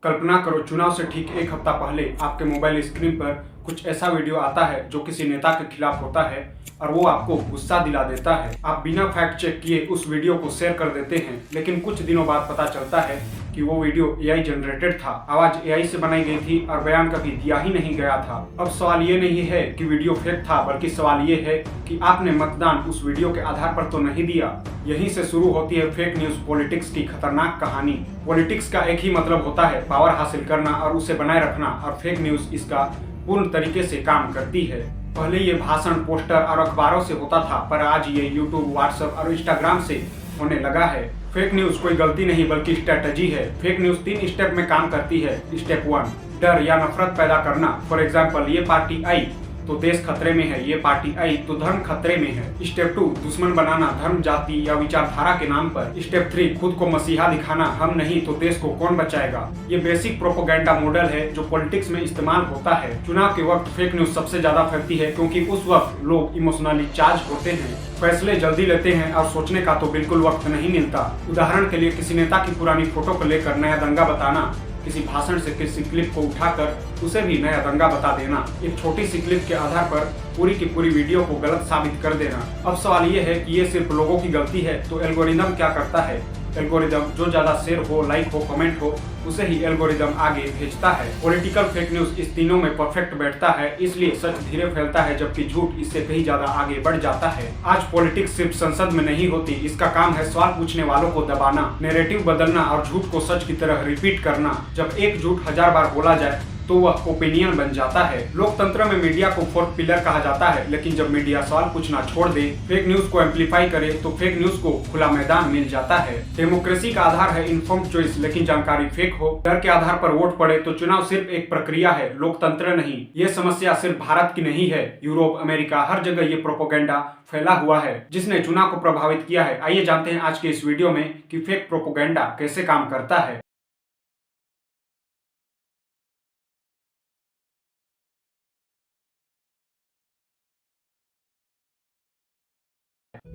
कल्पना करो, चुनाव से ठीक एक हफ्ता पहले आपके मोबाइल स्क्रीन पर कुछ ऐसा वीडियो आता है जो किसी नेता के खिलाफ होता है और वो आपको गुस्सा दिला देता है। आप बिना फैक्ट चेक किए उस वीडियो को शेयर कर देते हैं, लेकिन कुछ दिनों बाद पता चलता है कि वो वीडियो AI जनरेटेड था, आवाज AI से बनाई गई थी और बयान कभी दिया ही नहीं गया था। अब सवाल ये नहीं है कि वीडियो फेक था, बल्कि सवाल ये है कि आपने मतदान उस वीडियो के आधार पर तो नहीं दिया। यहीं से शुरू होती है फेक न्यूज पॉलिटिक्स की खतरनाक कहानी। पॉलिटिक्स का एक ही मतलब होता है पावर हासिल करना और उसे बनाए रखना, और फेक न्यूज इसका पूर्ण तरीके से काम करती है। पहले ये भाषण, पोस्टर और अखबारों से होता था, पर आज ये यूट्यूब, व्हाट्सएप और इंस्टाग्राम से होने लगा है। फेक न्यूज कोई गलती नहीं बल्कि स्ट्रेटजी है। फेक न्यूज 3 स्टेप में काम करती है। स्टेप 1, डर या नफरत पैदा करना। फॉर एग्जाम्पल, ये पार्टी आई तो देश खतरे में है, ये पार्टी आई तो धर्म खतरे में है। स्टेप 2, दुश्मन बनाना, धर्म, जाति या विचारधारा के नाम पर। स्टेप 3, खुद को मसीहा दिखाना, हम नहीं तो देश को कौन बचाएगा। ये बेसिक प्रोपोगेंडा मॉडल है जो पॉलिटिक्स में इस्तेमाल होता है। चुनाव के वक्त फेक न्यूज सबसे ज्यादा फैलती है क्योंकि उस वक्त लोग इमोशनली चार्ज होते हैं, फैसले जल्दी लेते हैं और सोचने का तो बिल्कुल वक्त नहीं मिलता। उदाहरण के लिए, किसी नेता की पुरानी फोटो को लेकर नया दंगा बताना, किसी भाषण से किसी क्लिप को उठाकर उसे भी नया दंगा बता देना, एक छोटी सी क्लिप के आधार पर पूरी की पूरी वीडियो को गलत साबित कर देना। अब सवाल ये है कि ये सिर्फ लोगों की गलती है तो एल्गोरिदम क्या करता है? एल्गोरिदम जो ज्यादा शेयर हो, लाइक हो, कमेंट हो, उसे ही एल्गोरिदम आगे भेजता है। पॉलिटिकल फेक न्यूज इस तीनों में परफेक्ट बैठता है, इसलिए सच धीरे फैलता है जबकि झूठ इससे कहीं ज्यादा आगे बढ़ जाता है। आज पॉलिटिक्स सिर्फ संसद में नहीं होती, इसका काम है सवाल पूछने वालों को दबाना, नैरेटिव बदलना और झूठ को सच की तरह रिपीट करना। जब एक झूठ 1000 बार बोला जाए तो वह ओपिनियन बन जाता है। लोकतंत्र में मीडिया को फोर्थ पिलर कहा जाता है, लेकिन जब मीडिया सवाल पूछना छोड़ दे, फेक न्यूज को एम्पलीफाई करे, तो फेक न्यूज को खुला मैदान मिल जाता है। डेमोक्रेसी का आधार है इन्फॉर्म्ड चॉइस, लेकिन जानकारी फेक हो, डर के आधार पर वोट पड़े तो चुनाव सिर्फ एक प्रक्रिया है, लोकतंत्र नहीं। ये समस्या सिर्फ भारत की नहीं है, यूरोप, अमेरिका, हर जगह ये प्रोपोगेंडा फैला हुआ है जिसने चुनाव को प्रभावित किया है। आइए जानते हैं आज के इस वीडियो में कि फेक प्रोपोगेंडा कैसे काम करता है।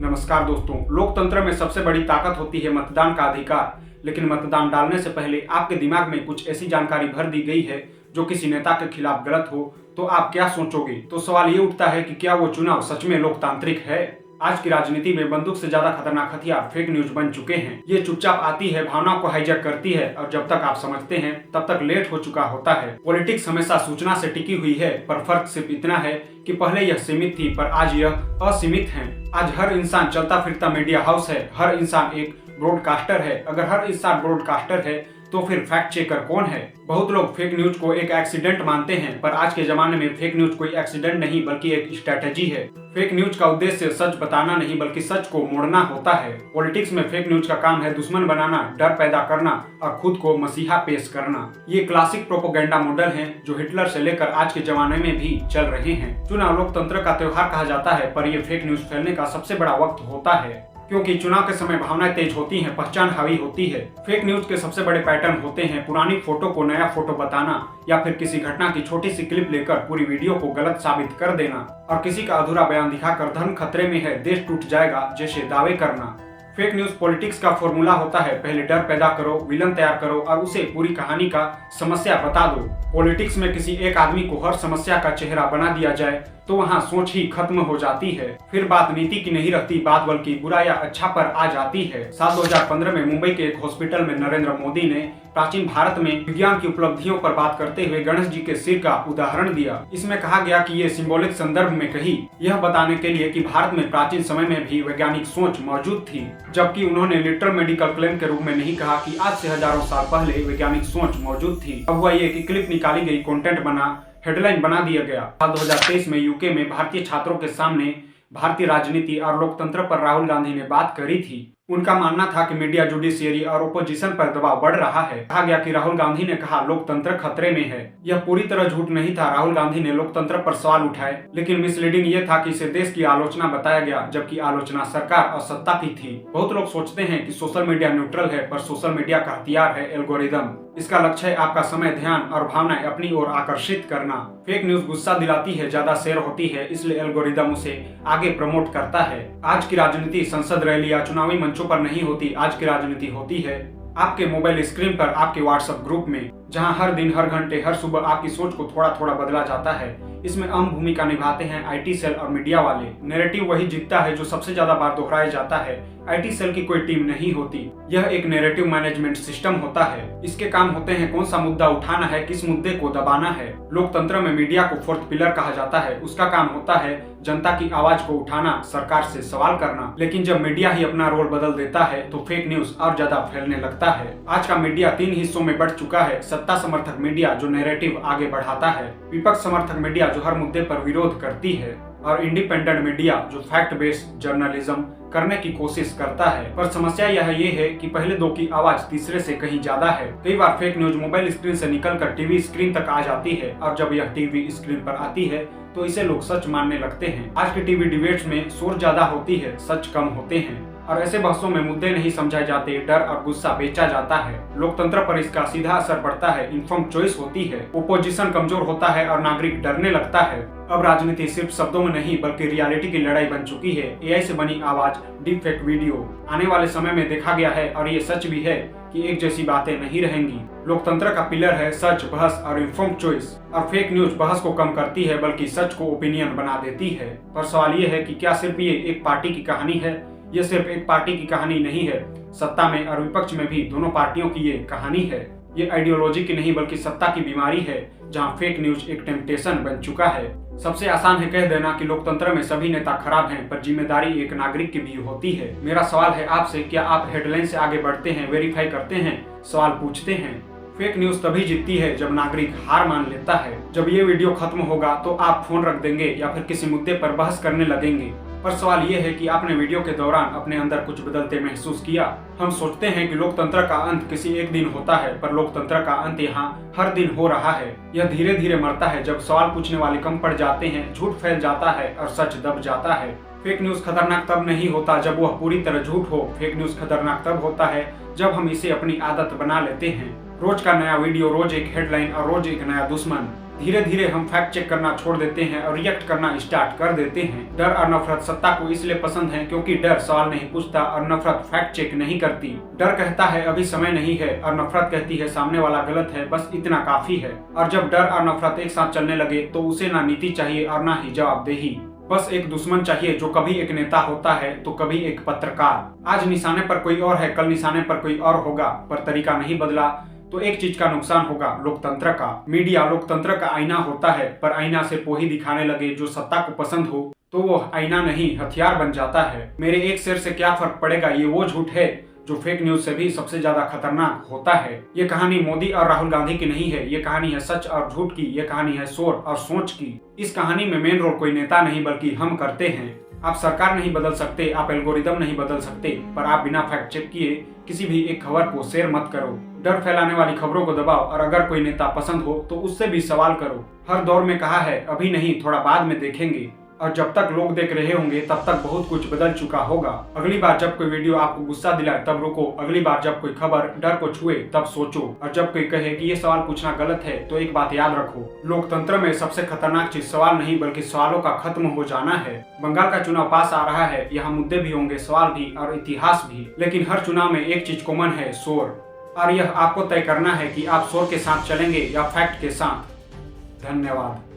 नमस्कार दोस्तों, लोकतंत्र में सबसे बड़ी ताकत होती है मतदान का अधिकार, लेकिन मतदान डालने से पहले आपके दिमाग में कुछ ऐसी जानकारी भर दी गई है जो किसी नेता के खिलाफ गलत हो तो आप क्या सोचोगे? तो सवाल ये उठता है कि क्या वो चुनाव सच में लोकतांत्रिक है? आज की राजनीति में बंदूक से ज्यादा खतरनाक हथियार फेक न्यूज बन चुके हैं। ये चुपचाप आती है, भावनाओं को हाईजैक करती है और जब तक आप समझते हैं तब तक लेट हो चुका होता है। पॉलिटिक्स हमेशा सूचना से टिकी हुई है, पर फर्क सिर्फ इतना है कि पहले यह सीमित थी पर आज यह असीमित है। आज हर इंसान चलता फिरता मीडिया हाउस है, हर इंसान एक ब्रॉडकास्टर है। अगर हर इंसान ब्रॉडकास्टर है तो फिर फैक्ट चेकर कौन है? बहुत लोग फेक न्यूज को एक एक्सीडेंट मानते हैं, पर आज के जमाने में फेक न्यूज कोई एक्सीडेंट नहीं बल्कि एक स्ट्रेटेजी है। फेक न्यूज का उद्देश्य सच बताना नहीं बल्कि सच को मोड़ना होता है। पॉलिटिक्स में फेक न्यूज का काम है दुश्मन बनाना, डर पैदा करना और खुद को मसीहा पेश करना। ये क्लासिक प्रोपोगेंडा मॉडल हैं जो हिटलर से लेकर आज के जमाने में भी चल रहे हैं। चुनाव लोकतंत्र का त्योहार कहा जाता है, पर यह फेक न्यूज फैलने का सबसे बड़ा वक्त होता है क्योंकि चुनाव के समय भावनाएं तेज होती हैं, पहचान हावी होती है। फेक न्यूज के सबसे बड़े पैटर्न होते हैं पुरानी फोटो को नया फोटो बताना, या फिर किसी घटना की छोटी सी क्लिप लेकर पूरी वीडियो को गलत साबित कर देना, और किसी का अधूरा बयान दिखाकर धर्म खतरे में है, देश टूट जाएगा जैसे दावे करना। फेक न्यूज पॉलिटिक्स का फॉर्मूला होता है, पहले डर पैदा करो, विलन तैयार करो और उसे पूरी कहानी का समस्या बता दो। पॉलिटिक्स में किसी एक आदमी को हर समस्या का चेहरा बना दिया जाए तो वहाँ सोच ही खत्म हो जाती है। फिर बात नीति की नहीं रहती, बात बल्कि बुरा या अच्छा पर आ जाती है। साल 2015 में मुंबई के एक हॉस्पिटल में नरेंद्र मोदी ने प्राचीन भारत में विज्ञान की उपलब्धियों पर बात करते हुए गणेश जी के सिर का उदाहरण दिया। इसमें कहा गया कि ये सिंबॉलिक संदर्भ में कही, यह बताने के लिए कि भारत में प्राचीन समय में भी वैज्ञानिक सोच मौजूद थी, जबकि उन्होंने लिटरल मेडिकल क्लेम के रूप में नहीं कहा कि आज से हजारों साल पहले वैज्ञानिक सोच मौजूद थी। अब हुआ ये कि क्लिप निकाली गई, कंटेंट बना, हेडलाइन बना दिया गया। साल 2023 में यूके में भारतीय छात्रों के सामने भारतीय राजनीति और लोकतंत्र पर राहुल गांधी ने बात करी थी। उनका मानना था कि मीडिया, जुडिशियरी और ओपोजिशन पर दबाव बढ़ रहा है। कहा गया कि राहुल गांधी ने कहा लोकतंत्र खतरे में है। यह पूरी तरह झूठ नहीं था। राहुल गांधी ने लोकतंत्र पर सवाल उठाए, लेकिन मिसलीडिंग ये था कि इसे देश की आलोचना बताया गया, जबकि आलोचना सरकार और सत्ता की थी। बहुत लोग सोचते हैं कि सोशल मीडिया न्यूट्रल है, पर सोशल मीडिया का हथियार है एल्गोरिदम। इसका लक्ष्य है आपका समय, ध्यान और भावनाएं अपनी ओर आकर्षित करना। फेक न्यूज गुस्सा दिलाती है, ज्यादा शेयर होती है, इसलिए एल्गोरिदम उसे आगे प्रमोट करता है। आज की राजनीति संसद रैली या चुनावी मंचों पर नहीं होती, आज की राजनीति होती है आपके मोबाइल स्क्रीन पर, आपके व्हाट्सएप ग्रुप में। जहां हर दिन, हर घंटे, हर सुबह आपकी सोच को थोड़ा थोड़ा बदला जाता है। इसमें अहम भूमिका निभाते हैं आईटी सेल और मीडिया वाले। नैरेटिव वही जीतता है जो सबसे ज्यादा बार दोहराया जाता है। आईटी सेल की कोई टीम नहीं होती, यह एक नैरेटिव मैनेजमेंट सिस्टम होता है। इसके काम होते हैं कौन सा मुद्दा उठाना है, किस मुद्दे को दबाना है। लोकतंत्र में मीडिया को फोर्थ पिलर कहा जाता है। उसका काम होता है जनता की आवाज को उठाना, सरकार से सवाल करना। लेकिन जब मीडिया ही अपना रोल बदल देता है तो फेक न्यूज और ज्यादा फैलने लगता है। आज का मीडिया 3 हिस्सों में बढ़ चुका है। सत्ता समर्थक मीडिया जो नैरेटिव आगे बढ़ाता है, विपक्ष समर्थक मीडिया जो हर मुद्दे पर विरोध करती है, और इंडिपेंडेंट मीडिया जो फैक्ट बेस्ड जर्नलिज्म करने की कोशिश करता है। पर समस्या यह है कि पहले दो की आवाज तीसरे से कहीं ज्यादा है। कई बार फेक न्यूज मोबाइल स्क्रीन से निकलकर टीवी स्क्रीन तक आ जाती है, और जब यह टीवी स्क्रीन पर आती है तो इसे लोग सच मानने लगते हैं। आज के टीवी डिबेट्स में शोर ज्यादा होती है, सच कम होते हैं, और ऐसे बहसों में मुद्दे नहीं समझाए जाते, डर और गुस्सा बेचा जाता है। लोकतंत्र पर इसका सीधा असर पड़ता है। इन्फॉर्म चॉइस होती है, ओपोजिशन कमजोर होता है और नागरिक डरने लगता है। अब राजनीति सिर्फ शब्दों में नहीं बल्कि रियलिटी की लड़ाई बन चुकी है। एआई से बनी आवाज, डीप फेक वीडियो आने वाले समय में देखा गया है, और ये सच भी है कि एक जैसी बातें नहीं रहेंगी। लोकतंत्र का पिलर है सच, बहस और इन्फॉर्म चॉइस, और फेक न्यूज बहस को कम करती है बल्कि सच को ओपिनियन बना देती है। पर सवाल ये है कि क्या सिर्फ ये एक पार्टी की कहानी है? ये सिर्फ एक पार्टी की कहानी नहीं है, सत्ता में और विपक्ष में भी दोनों पार्टियों की ये कहानी है। ये आइडियोलॉजी की नहीं बल्कि सत्ता की बीमारी है, जहां फेक न्यूज एक टेम्पटेशन बन चुका है। सबसे आसान है कह देना कि लोकतंत्र में सभी नेता खराब हैं, पर जिम्मेदारी एक नागरिक की भी होती है। मेरा सवाल है आपसे, क्या आप हेडलाइन से आगे बढ़ते हैं, वेरीफाई करते हैं, सवाल पूछते हैं? फेक न्यूज तभी जीतती है जब नागरिक हार मान लेता है। जब ये वीडियो खत्म होगा तो आप फोन रख देंगे या फिर किसी मुद्दे पर बहस करने लगेंगे। पर सवाल ये है कि आपने वीडियो के दौरान अपने अंदर कुछ बदलते महसूस किया? हम सोचते हैं कि लोकतंत्र का अंत किसी एक दिन होता है, पर लोकतंत्र का अंत यहाँ हर दिन हो रहा है। यह धीरे धीरे मरता है जब सवाल पूछने वाले कम पड़ जाते हैं, झूठ फैल जाता है और सच दब जाता है। फेक न्यूज खतरनाक तब नहीं होता जब वह पूरी तरह झूठ हो। फेक न्यूज खतरनाक तब होता है जब हम इसे अपनी आदत बना लेते हैं। रोज का नया वीडियो, रोज एक हेडलाइन और रोज एक नया दुश्मन। धीरे धीरे हम फैक्ट चेक करना छोड़ देते हैं और रिएक्ट करना स्टार्ट कर देते हैं। डर और नफरत सत्ता को इसलिए पसंद है क्योंकि डर सवाल नहीं पूछता और नफरत फैक्ट चेक नहीं करती। डर कहता है अभी समय नहीं है, और नफरत कहती है सामने वाला गलत है, बस इतना काफी है। और जब डर और नफरत एक साथ चलने लगे तो उसे ना नीति चाहिए और ना ही जवाबदेही, बस एक दुश्मन चाहिए जो कभी एक नेता होता है तो कभी एक पत्रकार। आज निशाने पर कोई और है, कल निशाने पर कोई और होगा, पर तरीका नहीं बदला तो एक चीज का नुकसान होगा, लोकतंत्र का। मीडिया लोकतंत्र का आईना होता है, पर आईना से वही दिखाने लगे जो सत्ता को पसंद हो तो वो आईना नहीं हथियार बन जाता है। मेरे एक शेर से क्या फर्क पड़ेगा, ये वो झूठ है जो फेक न्यूज से भी सबसे ज्यादा खतरनाक होता है। ये कहानी मोदी और राहुल गांधी की नहीं है, ये कहानी है सच और झूठ की, ये कहानी है शोर और सोच की। इस कहानी में मेन रोल कोई नेता नहीं बल्कि हम करते हैं। आप सरकार नहीं बदल सकते, आप एल्गोरिदम नहीं बदल सकते, पर आप बिना फैक्ट चेक किए किसी भी एक खबर को शेयर मत करो। डर फैलाने वाली खबरों को दबाओ, और अगर कोई नेता पसंद हो तो उससे भी सवाल करो। हर दौर में कहा है अभी नहीं, थोड़ा बाद में देखेंगे, और जब तक लोग देख रहे होंगे तब तक बहुत कुछ बदल चुका होगा। अगली बार जब कोई वीडियो आपको गुस्सा दिलाए तब रुको, अगली बार जब कोई खबर डर को छुए तब सोचो, और जब कोई कहे कि ये सवाल पूछना गलत है तो एक बात याद रखो, लोकतंत्र में सबसे खतरनाक चीज सवाल नहीं बल्कि सवालों का खत्म हो जाना है। बंगाल का चुनाव पास आ रहा है, यहाँ मुद्दे भी होंगे, सवाल भी और इतिहास भी, लेकिन हर चुनाव में एक चीज कॉमन है, शोर। और यह आपको तय करना है कि आप शोर के साथ चलेंगे या फैक्ट के साथ। धन्यवाद।